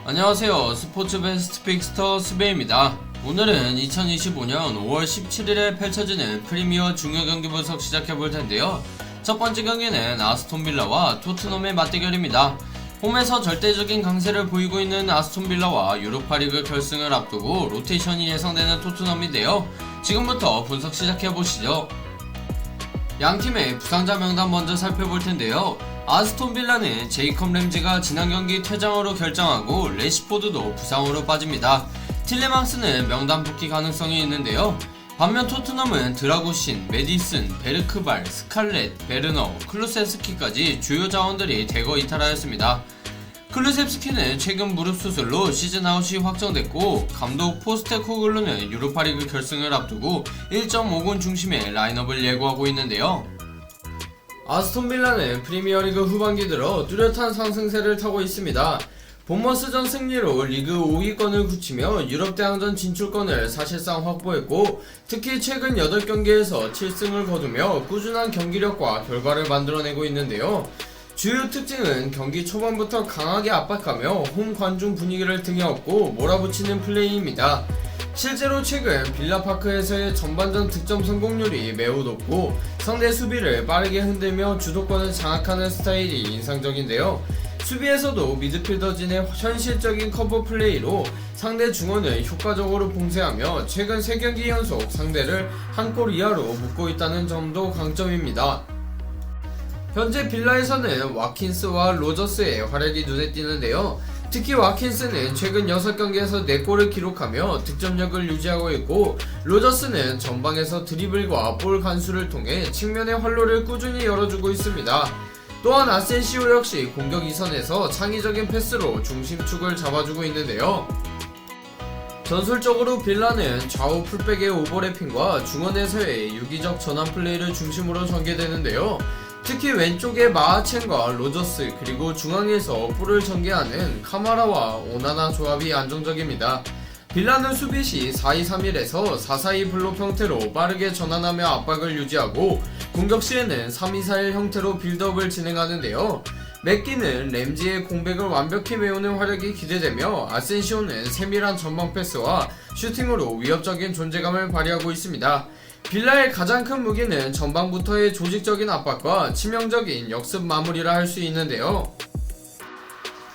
안녕하세요. 스포츠 베스트 픽스터 스베입니다. 오늘은 2025년 5월 17일에 펼쳐지는 프리미어 중요 경기 분석 시작해볼 텐데요. 첫 번째 경기는 아스톤 빌라와 토트넘의 맞대결입니다. 홈에서 절대적인 강세를 보이고 있는 아스톤 빌라와 유로파리그 결승을 앞두고 로테이션이 예상되는 토트넘인데요. 지금부터 분석 시작해보시죠. 양팀의 부상자 명단 먼저 살펴볼 텐데요. 아스톤 빌라는 제이컵 램지가 지난 경기 퇴장으로 결정하고 레시포드도 부상으로 빠집니다. 틸레망스는 명단 복귀 가능성이 있는데요. 반면 토트넘은 드라구신, 메디슨, 베르크발, 스칼렛, 베르너, 클루세스키까지 주요 자원들이 대거 이탈하였습니다. 클루셉스키는 최근 무릎 수술로 시즌 아웃이 확정됐고, 감독 포스테코글루는 유로파리그 결승을 앞두고 1.5군 중심의 라인업을 예고하고 있는데요. 아스톤 빌라는 프리미어리그 후반기 들어 뚜렷한 상승세를 타고 있습니다. 본머스전 승리로 리그 5위권을 굳히며 유럽 대항전 진출권을 사실상 확보했고, 특히 최근 8경기에서 7승을 거두며 꾸준한 경기력과 결과를 만들어내고 있는데요. 주요 특징은 경기 초반부터 강하게 압박하며 홈 관중 분위기를 등에 업고 몰아붙이는 플레이입니다. 실제로 최근 빌라파크에서의 전반전 득점 성공률이 매우 높고 상대 수비를 빠르게 흔들며 주도권을 장악하는 스타일이 인상적인데요. 수비에서도 미드필더진의 현실적인 커버 플레이로 상대 중원을 효과적으로 봉쇄하며 최근 3경기 연속 상대를 한 골 이하로 묶고 있다는 점도 강점입니다. 현재 빌라에서는 와킨스와 로저스의 활약이 눈에 띄는데요. 특히 와킨스는 최근 6경기에서 4골을 기록하며 득점력을 유지하고 있고, 로저스는 전방에서 드리블과 볼 간수를 통해 측면의 활로를 꾸준히 열어주고 있습니다. 또한 아센시오 역시 공격 이선에서 창의적인 패스로 중심축을 잡아주고 있는데요. 전술적으로 빌라는 좌우 풀백의 오버래핑과 중원에서의 유기적 전환 플레이를 중심으로 전개되는데요. 특히 왼쪽에 마하첸과 로저스, 그리고 중앙에서 볼을 전개하는 카마라와 오나나 조합이 안정적입니다. 빌라는 수비 시 4-2-3-1에서 4-4-2 블록 형태로 빠르게 전환하며 압박을 유지하고, 공격 시에는 3-2-4-1 형태로 빌드업을 진행하는데요. 맥기는 램지의 공백을 완벽히 메우는 활약이 기대되며, 아센시오는 세밀한 전방 패스와 슈팅으로 위협적인 존재감을 발휘하고 있습니다. 빌라의 가장 큰 무기는 전방부터의 조직적인 압박과 치명적인 역습 마무리라 할 수 있는데요.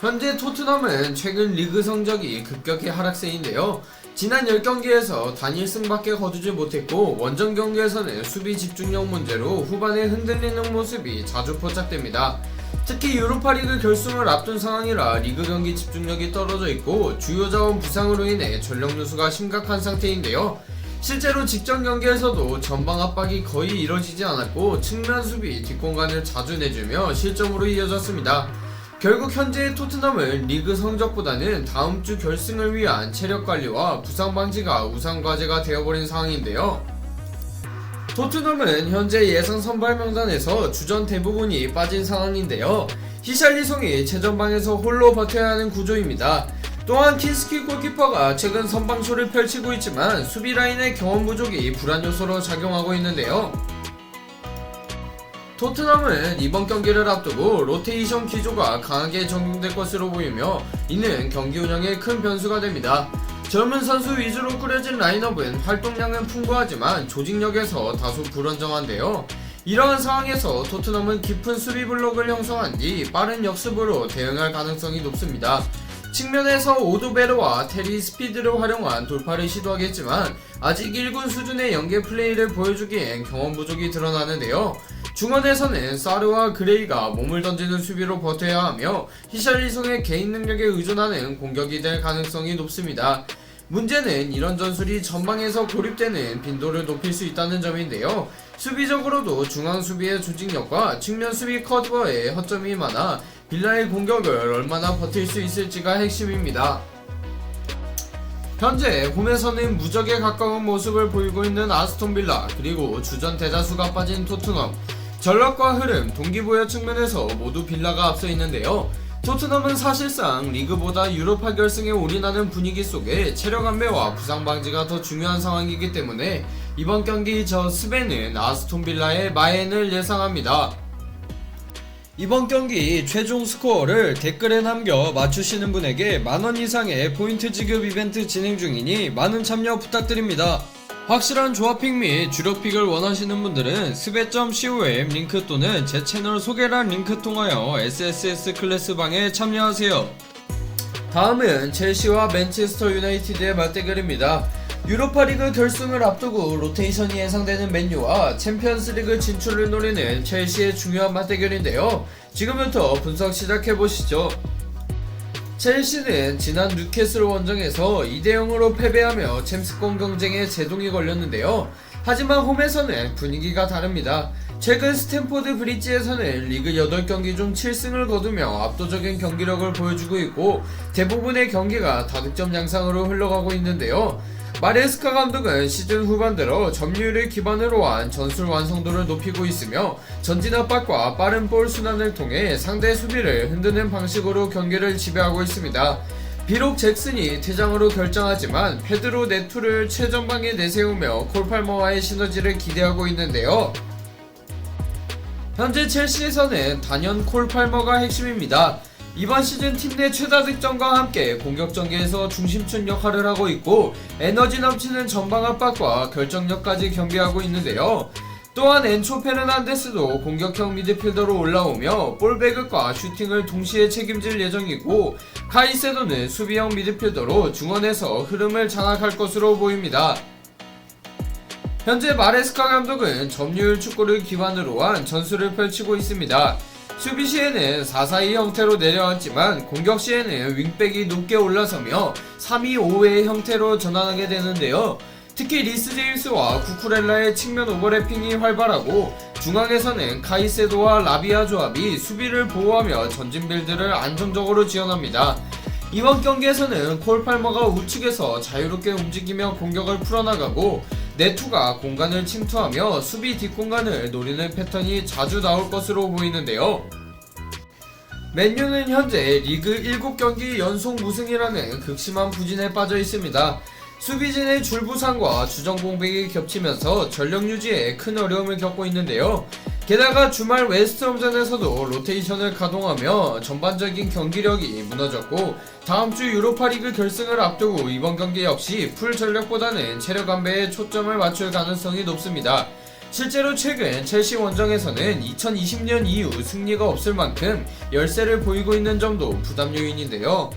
현재 토트넘은 최근 리그 성적이 급격히 하락세인데요. 지난 10경기에서 단 1승밖에 거두지 못했고, 원정 경기에서는 수비 집중력 문제로 후반에 흔들리는 모습이 자주 포착됩니다. 특히 유로파리그 결승을 앞둔 상황이라 리그 경기 집중력이 떨어져 있고, 주요 자원 부상으로 인해 전력 누수가 심각한 상태인데요. 실제로 직전 경기에서도 전방 압박이 거의 이뤄지지 않았고, 측면 수비 뒷공간을 자주 내주며 실점으로 이어졌습니다. 결국 현재의 토트넘은 리그 성적보다는 다음주 결승을 위한 체력 관리와 부상 방지가 우선 과제가 되어버린 상황인데요. 토트넘은 현재 예상 선발 명단에서 주전 대부분이 빠진 상황인데요. 히샬리송이 최전방에서 홀로 버텨야 하는 구조입니다. 또한 킨스키 골키퍼가 최근 선방쇼를 펼치고 있지만 수비 라인의 경험 부족이 불안 요소로 작용하고 있는데요. 토트넘은 이번 경기를 앞두고 로테이션 기조가 강하게 적용될 것으로 보이며, 이는 경기 운영에 큰 변수가 됩니다. 젊은 선수 위주로 꾸려진 라인업은 활동량은 풍부하지만 조직력에서 다소 불안정한데요. 이러한 상황에서 토트넘은 깊은 수비 블록을 형성한 뒤 빠른 역습으로 대응할 가능성이 높습니다. 측면에서 오드베르와 테리 스피드를 활용한 돌파를 시도하겠지만 아직 1군 수준의 연계 플레이를 보여주기엔 경험 부족이 드러나는데요. 중원에서는 사르와 그레이가 몸을 던지는 수비로 버텨야 하며 히샬리송의 개인 능력에 의존하는 공격이 될 가능성이 높습니다. 문제는 이런 전술이 전방에서 고립되는 빈도를 높일 수 있다는 점인데요. 수비적으로도 중앙 수비의 조직력과 측면 수비 커버에 허점이 많아 빌라의 공격을 얼마나 버틸 수 있을지가 핵심입니다. 현재 홈에서는 무적에 가까운 모습을 보이고 있는 아스톤 빌라, 그리고 주전 대다수가 빠진 토트넘, 전력과 흐름, 동기부여 측면에서 모두 빌라가 앞서 있는데요. 토트넘은 사실상 리그보다 유로파 결승에 올인하는 분위기 속에 체력 안배와 부상 방지가 더 중요한 상황이기 때문에 이번 경기 저 스벤은 아스톤 빌라의 마엔을 예상합니다. 이번 경기 최종 스코어를 댓글에 남겨 맞추시는 분에게 만원 이상의 포인트 지급 이벤트 진행 중이니 많은 참여 부탁드립니다. 확실한 조합픽 및 주력픽을 원하시는 분들은 스베.com 링크 또는 제 채널 소개란 링크 통하여 SSS 클래스 방에 참여하세요. 다음은 첼시와 맨체스터 유나이티드의 맞대결입니다. 유로파리그 결승을 앞두고 로테이션이 예상되는 맨유와 챔피언스리그 진출을 노리는 첼시의 중요한 맞대결인데요. 지금부터 분석 시작해보시죠. 첼시는 지난 뉴캐슬 원정에서 2대0으로 패배하며 챔스권 경쟁에 제동이 걸렸는데요. 하지만 홈에서는 분위기가 다릅니다. 최근 스탠포드 브리지에서는 리그 8경기 중 7승을 거두며 압도적인 경기력을 보여주고 있고 대부분의 경기가 다득점 양상으로 흘러가고 있는데요. 마레스카 감독은 시즌 후반 들어 점유율을 기반으로 한 전술 완성도를 높이고 있으며 전진 압박과 빠른 볼 순환을 통해 상대 수비를 흔드는 방식으로 경기를 지배하고 있습니다. 비록 잭슨이 퇴장으로 결정하지만 페드로 네투를 최전방에 내세우며 콜팔머와의 시너지를 기대하고 있는데요. 현재 첼시에서는 단연 콜팔머가 핵심입니다. 이번 시즌 팀 내 최다 득점과 함께 공격 전개에서 중심축 역할을 하고 있고 에너지 넘치는 전방 압박과 결정력까지 겸비하고 있는데요. 또한 엔초 페르난데스도 공격형 미드필더로 올라오며 볼 배급과 슈팅을 동시에 책임질 예정이고 카이세도는 수비형 미드필더로 중원에서 흐름을 장악할 것으로 보입니다. 현재 마레스카 감독은 점유율 축구를 기반으로 한 전술을 펼치고 있습니다. 수비 시에는 4-4-2 형태로 내려왔지만 공격 시에는 윙백이 높게 올라서며 3-2-5의 형태로 전환하게 되는데요. 특히 리스 제임스와 쿠쿠렐라의 측면 오버래핑이 활발하고 중앙에서는 카이세도와 라비아 조합이 수비를 보호하며 전진 빌드를 안정적으로 지원합니다. 이번 경기에서는 콜팔머가 우측에서 자유롭게 움직이며 공격을 풀어나가고 네투가 공간을 침투하며 수비 뒷공간을 노리는 패턴이 자주 나올 것으로 보이는데요. 맨유는 현재 리그 7경기 연속 무승이라는 극심한 부진에 빠져 있습니다. 수비진의 줄부상과 주전 공백이 겹치면서 전력 유지에 큰 어려움을 겪고 있는데요. 게다가 주말 웨스트홈전에서도 로테이션을 가동하며 전반적인 경기력이 무너졌고 다음주 유로파리그 결승을 앞두고 이번 경기 역시 풀 전력보다는 체력 안배에 초점을 맞출 가능성이 높습니다. 실제로 최근 첼시 원정에서는 2020년 이후 승리가 없을 만큼 열세를 보이고 있는 점도 부담 요인인데요.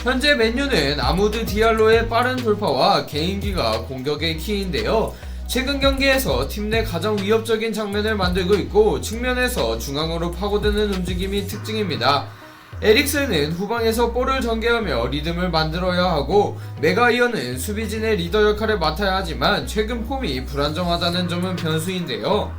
현재 맨유는 아무드 디알로의 빠른 돌파와 개인기가 공격의 키인데요. 최근 경기에서 팀 내 가장 위협적인 장면을 만들고 있고 측면에서 중앙으로 파고드는 움직임이 특징입니다. 에릭슨은 후방에서 볼을 전개하며 리듬을 만들어야 하고 메가이어는 수비진의 리더 역할을 맡아야 하지만 최근 폼이 불안정하다는 점은 변수인데요.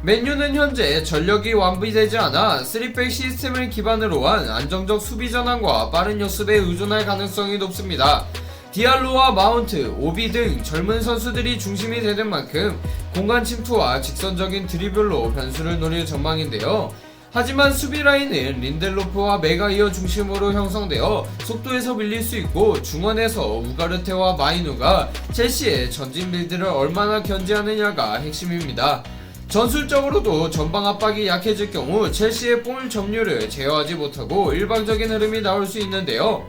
맨유는 현재 전력이 완비되지 않아 3백 시스템을 기반으로 한 안정적 수비 전환과 빠른 역습에 의존할 가능성이 높습니다. 디알로와 마운트, 오비 등 젊은 선수들이 중심이 되는 만큼 공간 침투와 직선적인 드리블로 변수를 노릴 전망인데요. 하지만 수비 라인은 린델로프와 메가이어 중심으로 형성되어 속도에서 밀릴 수 있고 중원에서 우가르테와 마이누가 첼시의 전진 빌드를 얼마나 견제하느냐가 핵심입니다. 전술적으로도 전방 압박이 약해질 경우 첼시의 볼 점유율을 제어하지 못하고 일방적인 흐름이 나올 수 있는데요.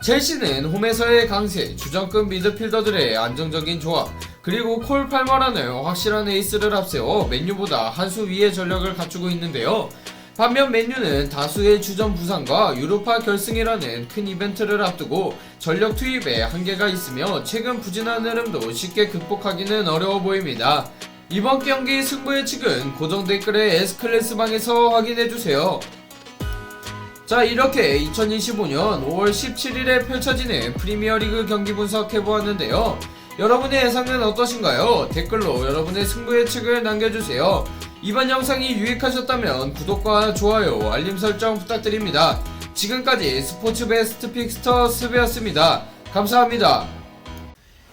첼시는 홈에서의 강세, 주전급 미드필더들의 안정적인 조합, 그리고 콜 팔머라는 확실한 에이스를 앞세워 맨유보다 한 수 위의 전력을 갖추고 있는데요. 반면 맨유는 다수의 주전 부상과 유로파 결승이라는 큰 이벤트를 앞두고 전력 투입에 한계가 있으며 최근 부진한 흐름도 쉽게 극복하기는 어려워 보입니다. 이번 경기 승부 예측은 고정 댓글의 S클래스 방에서 확인해주세요. 자, 이렇게 2025년 5월 17일에 펼쳐지는 프리미어리그 경기 분석해보았는데요. 여러분의 예상은 어떠신가요? 댓글로 여러분의 승부 예측을 남겨주세요. 이번 영상이 유익하셨다면 구독과 좋아요, 알림 설정 부탁드립니다. 지금까지 스포츠 베스트 픽스터 스베였습니다. 감사합니다.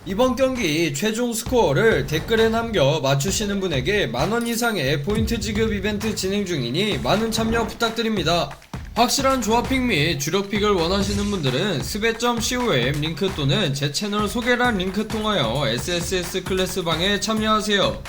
이번 경기 최종 스코어를 댓글에 남겨 맞추시는 분에게 만원 이상의 포인트 지급 이벤트 진행 중이니 많은 참여 부탁드립니다. 확실한 조합픽 및 주력픽을 원하시는 분들은 스베.com 링크 또는 제 채널 소개란 링크 통하여 SSS 클래스 방에 참여하세요.